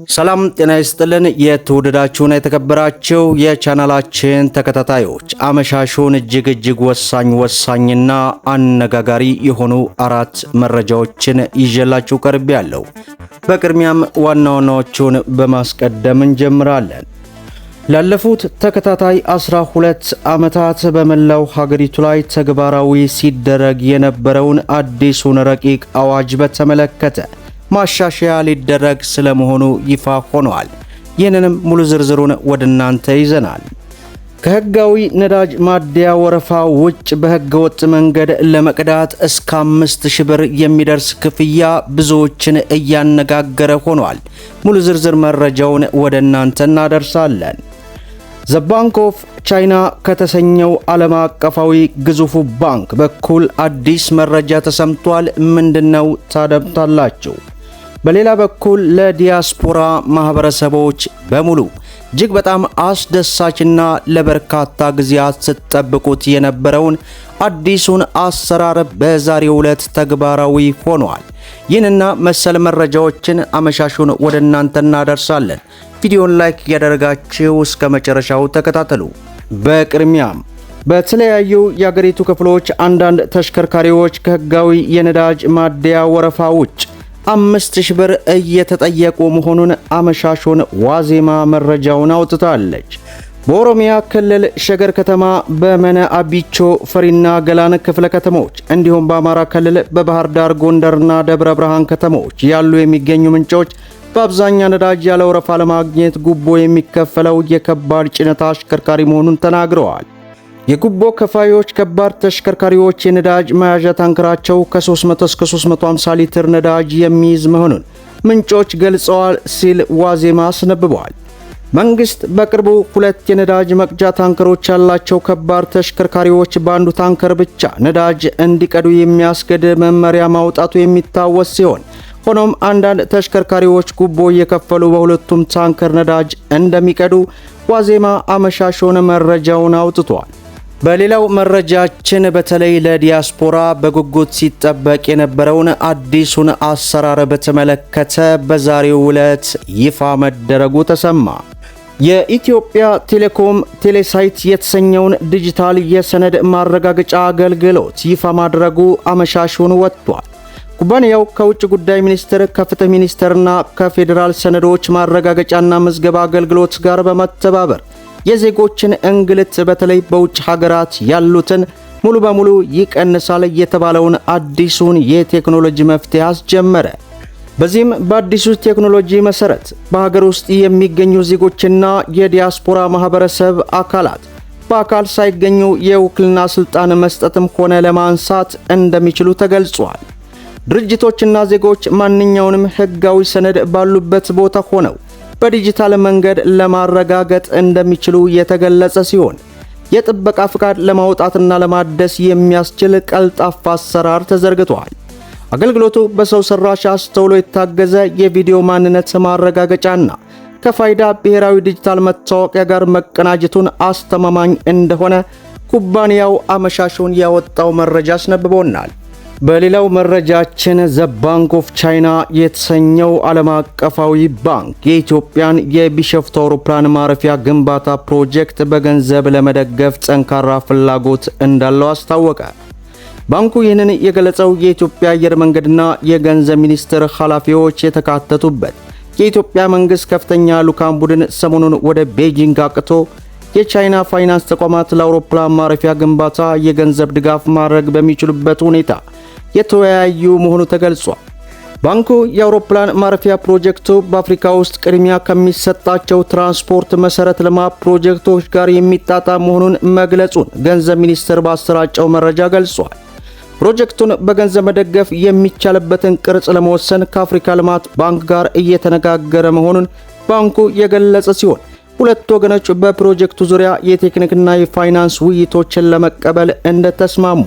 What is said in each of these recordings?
ሰላም ጤና ይስጥልን። የተወደዳችሁና የተከበራችሁ የቻናላችን ተከታታዮች አመሻሹን እጅግ ወሳኝና አነጋጋሪ የሆኑ አራት መረጃዎችን ይዤላችሁ ቀርቤያለሁ። በቅድሚያም ዋና ዋናዎቹን በማስቀደም እንጀምራለን። ላለፉት ተከታታይ 12 ዓመታት በመላው ሀገሪቱ ላይ ተግባራዊ ሲደረግ የነበረውን አዲሱን ረቂቅ አዋጅ በተመለከተ ማሻሻያ ሊደረግ ስለመሆኑ ይፋ ሆኗል። ይህንንም ሙሉ ዝርዝሩን ወደ እናንተ ይዘናል። ከህጋዊ ነዳጅ ማደያ ወረፋ ውጭ በህገወጥ መንገድ ለመቅዳት እስከ 5000 ብር የሚደርስ ክፍያ ብዙዎችን እያነጋገረ ሆኗል። ሙሉ ዝርዝር መረጃውን ወደ እናንተ እናደርሳለን። ዘ ባንክ ኦፍ ቻይና ከተሰኘው ዓለም አቀፋዊ ግዙፉ ባንክ በኩል አዲስ መረጃ ተሰምቷል። ምንድነው? ታደምጣላችሁ። በሌላ በኩል ለዲያስፖራ ማህበረሰቦች በሙሉ እጅግ በጣም አስደሳችና ለበርካታ ጊዜያት ስትጠብቁት የነበረውን አዲሱን አሰራር በዛሬው ዕለት ተግባራዊ ሆኗል። ይህንና መሰል መረጃዎችን አመሻሹን ወደ እናንተ እናደርሳለን። ቪዲዮን ላይክ ያደረጋችሁ እስከ መጨረሻው ተከታተሉ። በቅድሚያም በተለያዩ የአገሪቱ ክፍሎች አንዳንድ ተሽከርካሪዎች ከህጋዊ የነዳጅ ማደያ ወረፋ ውጭ 5000 ብር እየተጠየቁ መሆኑን አመሻሹን ዋዜማ መረጃውን አውጥታለች። በኦሮሚያ ክልል ሸገር ከተማ፣ በመነ አቢቾ፣ ፈሪና ገላን ክፍለ ከተሞች እንዲሁም በአማራ ክልል በባህር ዳር፣ ጎንደርና ደብረ ብርሃን ከተሞች ያሉ የሚገኙ ምንጮች በአብዛኛው ነዳጅ ያለ ወረፋ ለማግኘት ጉቦ የሚከፈለው የከባድ ጭነት አሽከርካሪ መሆኑን ተናግረዋል። የጉቦ ከፋዮች ከባድ ተሽከርካሪዎች የነዳጅ መያዣ ታንከራቸው ከ300 እስከ 350 ሊትር ነዳጅ የሚይዝ መሆኑን ምንጮች ገልጸዋል ሲል ዋዜማ አስነብበዋል። መንግስት በቅርቡ 2 የነዳጅ መቅጃ ታንከሮች ያላቸው ከባድ ተሽከርካሪዎች በአንዱ ታንከር ብቻ ነዳጅ እንዲቀዱ የሚያስገድድ መመሪያ ማውጣቱ የሚታወስ ሲሆን ሆኖም አንዳንድ ተሽከርካሪዎች ጉቦ እየከፈሉ በሁለቱም ታንከር ነዳጅ እንደሚቀዱ ዋዜማ አመሻሹን መረጃውን አውጥቷል። በሌላው መረጃችን በተለይ ለዲያስፖራ በጉጉት ሲጠበቅ የነበረውን አዲሱን አሰራር በተመለከተ በዛሬው ዕለት ይፋ መደረጉ ተሰማ። የኢትዮጵያ ቴሌኮም ቴሌሳይት የተሰኘውን ዲጂታል የሰነድ ማረጋገጫ አገልግሎት ይፋ ማድረጉ አመሻሹን ወጥቷል። ኩባንያው ከውጭ ጉዳይ ሚኒስቴር፣ ከፍትህ ሚኒስቴርና ከፌዴራል ሰነዶች ማረጋገጫና ምዝገባ አገልግሎት ጋር በመተባበር የዜጎችን እንግልት በተለይ በውጭ ሀገራት ያሉትን ሙሉ በሙሉ ይቀንሳል የተባለውን አዲሱን የቴክኖሎጂ መፍትሄ አስጀመረ። በዚህም በአዲሱ ቴክኖሎጂ መሰረት በሀገር ውስጥ የሚገኙ ዜጎችና የዲያስፖራ ማህበረሰብ አካላት በአካል ሳይገኙ የውክልና ስልጣን መስጠትም ሆነ ለማንሳት እንደሚችሉ ተገልጿል። ድርጅቶችና ዜጎች ማንኛውንም ህጋዊ ሰነድ ባሉበት ቦታ ሆነው በዲጂታል መንገድ ለማረጋገጥ እንደሚችሉ የተገለጸ ሲሆን የጥበቃ ፍቃድ ለማውጣትና ለማደስ የሚያስችል ቀልጣፋ አሰራር ተዘርግቷል። አገልግሎቱ በሰው ሰራሽ አስተውሎ የታገዘ የቪዲዮ ማንነት ማረጋገጫና ከፋይዳ ብሔራዊ ዲጂታል መታወቂያ ጋር መቀናጀቱን አስተማማኝ እንደሆነ ኩባንያው አመሻሹን ያወጣው መረጃ አስነብቦናል። በሌላው መረጃችን ዘ ባንክ ኦፍ ቻይና የተሰኘው ዓለም አቀፋዊ ባንክ የኢትዮጵያን የቢሾፍቱ አውሮፕላን ማረፊያ ግንባታ ፕሮጀክት በገንዘብ ለመደገፍ ጠንካራ ፍላጎት እንዳለው አስታወቀ። ባንኩ ይህንን የገለጸው የኢትዮጵያ አየር መንገድና የገንዘብ ሚኒስቴር ኃላፊዎች የተካተቱበት የኢትዮጵያ መንግስት ከፍተኛ ልዑካን ቡድን ሰሞኑን ወደ ቤጂንግ አቅቶ የቻይና ፋይናንስ ተቋማት ለአውሮፕላን ማረፊያ ግንባታ የገንዘብ ድጋፍ ማድረግ በሚችሉበት ሁኔታ የተወያዩ መሆኑ ተገልጿል። ባንኩ የአውሮፕላን ማረፊያ ፕሮጀክቱ በአፍሪካ ውስጥ ቅድሚያ ከሚሰጣቸው ትራንስፖርት መሰረተ ልማት ፕሮጀክቶች ጋር የሚጣጣም መሆኑን መግለጹን ገንዘብ ሚኒስቴር ባሰራጨው መረጃ ገልጿል። ፕሮጀክቱን በገንዘብ መደገፍ የሚቻልበትን ቅርጽ ለመወሰን ከአፍሪካ ልማት ባንክ ጋር እየተነጋገረ መሆኑን ባንኩ የገለጸ ሲሆን ሁለት ወገኖች በፕሮጀክቱ ዙሪያ የቴክኒክና የፋይናንስ ውይይቶችን ለመቀበል እንደተስማሙ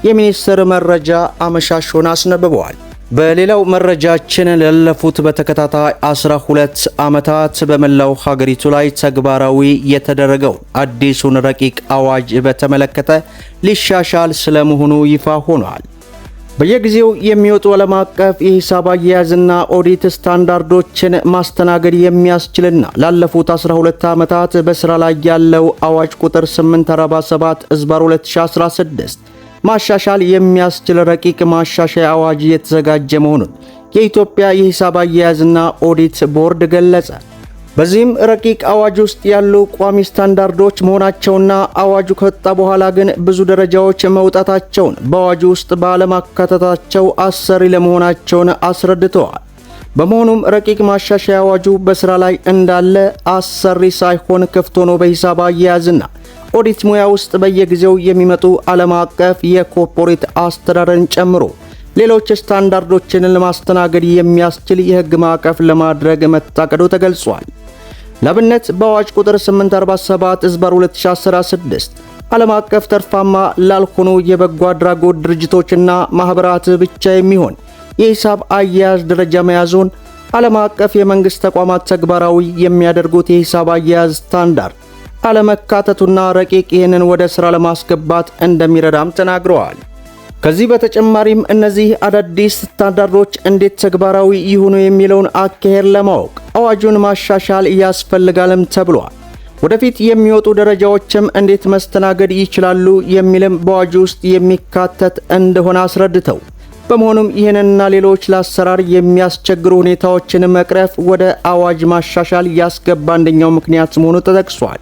የሚኒስቴር መረጃ አመሻሹን አስነብበዋል። በሌላው መረጃችን ላለፉት በተከታታይ 12 ዓመታት በመላው ሀገሪቱ ላይ ተግባራዊ የተደረገው አዲሱን ረቂቅ አዋጅ በተመለከተ ሊሻሻል ስለመሆኑ ይፋ ሆኗል። በየጊዜው የሚወጡ ዓለም አቀፍ የሂሳብ አያያዝና ኦዲት ስታንዳርዶችን ማስተናገድ የሚያስችልና ላለፉት 12 ዓመታት በስራ ላይ ያለው አዋጅ ቁጥር 847/2016 ማሻሻል የሚያስችል ረቂቅ ማሻሻያ አዋጅ የተዘጋጀ መሆኑን የኢትዮጵያ የሂሳብ አያያዝና ኦዲት ቦርድ ገለጸ። በዚህም ረቂቅ አዋጅ ውስጥ ያሉ ቋሚ ስታንዳርዶች መሆናቸውና አዋጁ ከወጣ በኋላ ግን ብዙ ደረጃዎች መውጣታቸውን በአዋጁ ውስጥ ባለማካተታቸው አሰሪ ለመሆናቸውን አስረድተዋል። በመሆኑም ረቂቅ ማሻሻያ አዋጁ በስራ ላይ እንዳለ አሰሪ ሳይሆን ክፍት ሆኖ በሂሳብ አያያዝና ኦዲት ሙያ ውስጥ በየጊዜው የሚመጡ ዓለም አቀፍ የኮርፖሬት አስተዳደርን ጨምሮ ሌሎች ስታንዳርዶችን ለማስተናገድ የሚያስችል የሕግ ማዕቀፍ ለማድረግ መታቀዱ ተገልጿል። ለአብነት በአዋጅ ቁጥር 847/2016 ዓለም አቀፍ ተርፋማ ላልሆኑ የበጎ አድራጎት ድርጅቶችና ማኅበራት ብቻ የሚሆን የሂሳብ አያያዝ ደረጃ መያዙን፣ ዓለም አቀፍ የመንግሥት ተቋማት ተግባራዊ የሚያደርጉት የሂሳብ አያያዝ ስታንዳርድ አለመካተቱና ረቂቅ ይህንን ወደ ሥራ ለማስገባት እንደሚረዳም ተናግረዋል። ከዚህ በተጨማሪም እነዚህ አዳዲስ ስታንዳርዶች እንዴት ተግባራዊ ይሁኑ የሚለውን አካሄድ ለማወቅ አዋጁን ማሻሻል ያስፈልጋልም ተብሏል። ወደፊት የሚወጡ ደረጃዎችም እንዴት መስተናገድ ይችላሉ የሚልም በአዋጁ ውስጥ የሚካተት እንደሆነ አስረድተው፣ በመሆኑም ይህንና ሌሎች ለአሰራር የሚያስቸግሩ ሁኔታዎችን መቅረፍ ወደ አዋጅ ማሻሻል ያስገባ አንደኛው ምክንያት መሆኑ ተጠቅሷል።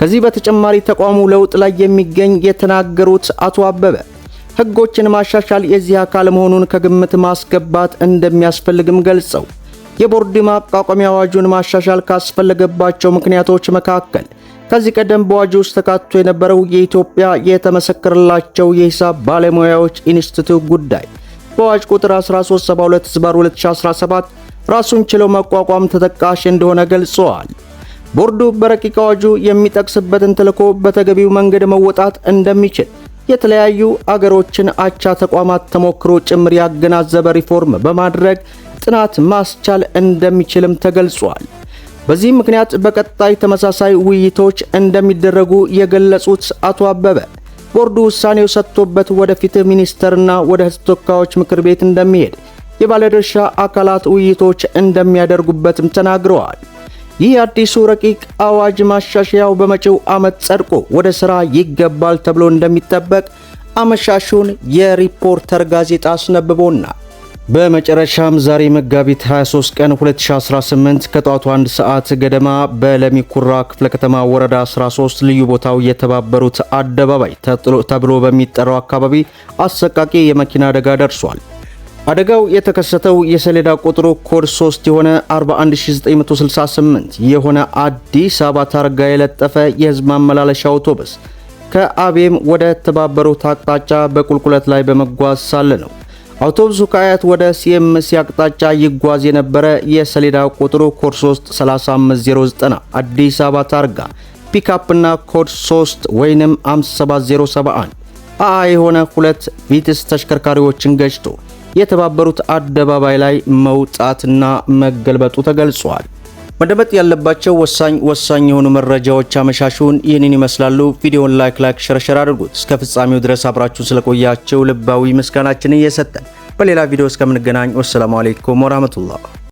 ከዚህ በተጨማሪ ተቋሙ ለውጥ ላይ የሚገኝ የተናገሩት አቶ አበበ ሕጎችን ማሻሻል የዚህ አካል መሆኑን ከግምት ማስገባት እንደሚያስፈልግም ገልጸው የቦርድ ማቋቋሚያ አዋጁን ማሻሻል ካስፈለገባቸው ምክንያቶች መካከል ከዚህ ቀደም በአዋጁ ውስጥ ተካትቶ የነበረው የኢትዮጵያ የተመሰከረላቸው የሂሳብ ባለሙያዎች ኢንስቲትዩት ጉዳይ በአዋጅ ቁጥር 1372/2017 ራሱን ችለው መቋቋም ተጠቃሽ እንደሆነ ገልጸዋል። ቦርዱ በረቂቅ አዋጁ የሚጠቅስበትን ተልዕኮ በተገቢው መንገድ መወጣት እንደሚችል የተለያዩ አገሮችን አቻ ተቋማት ተሞክሮ ጭምር ያገናዘበ ሪፎርም በማድረግ ጥናት ማስቻል እንደሚችልም ተገልጿል። በዚህ ምክንያት በቀጣይ ተመሳሳይ ውይይቶች እንደሚደረጉ የገለጹት አቶ አበበ ቦርዱ ውሳኔው ሰጥቶበት ወደ ፍትህ ሚኒስቴርና ወደ ሕዝብ ተወካዮች ምክር ቤት እንደሚሄድ የባለድርሻ አካላት ውይይቶች እንደሚያደርጉበትም ተናግረዋል። ይህ አዲሱ ረቂቅ አዋጅ ማሻሻያው በመጪው ዓመት ጸድቆ ወደ ሥራ ይገባል ተብሎ እንደሚጠበቅ አመሻሹን የሪፖርተር ጋዜጣ አስነብቦና በመጨረሻም ዛሬ መጋቢት 23 ቀን 2018 ከጠዋቱ 1 ሰዓት ገደማ በለሚ ኩራ ክፍለ ከተማ ወረዳ 13 ልዩ ቦታው የተባበሩት አደባባይ ተብሎ በሚጠራው አካባቢ አሰቃቂ የመኪና አደጋ ደርሷል። አደጋው የተከሰተው የሰሌዳ ቁጥሩ ኮድ 3 የሆነ 41968 የሆነ አዲስ አበባ ታርጋ የለጠፈ የሕዝብ ማመላለሻ አውቶቡስ ከአቤም ወደ ተባበሩት አቅጣጫ በቁልቁለት ላይ በመጓዝ ሳለ ነው። አውቶቡሱ ከአያት ወደ ሲኤምሲ አቅጣጫ ይጓዝ የነበረ የሰሌዳ ቁጥሩ ኮድ 3 35090 አዲስ አበባ ታርጋ ፒክአፕና ኮድ 3 ወይንም 57071 የሆነ ሁለት ቪትስ ተሽከርካሪዎችን ገጭቶ የተባበሩት አደባባይ ላይ መውጣትና መገልበጡ ተገልጿል። መደመጥ ያለባቸው ወሳኝ የሆኑ መረጃዎች አመሻሹን ይህንን ይመስላሉ። ቪዲዮውን ላይክ ሸር አድርጉት። እስከ ፍጻሜው ድረስ አብራችሁን ስለቆያችሁ ልባዊ ምስጋናችንን እየሰጠን በሌላ ቪዲዮ እስከምንገናኝ ወሰላሙ አለይኩም ወራህመቱላህ።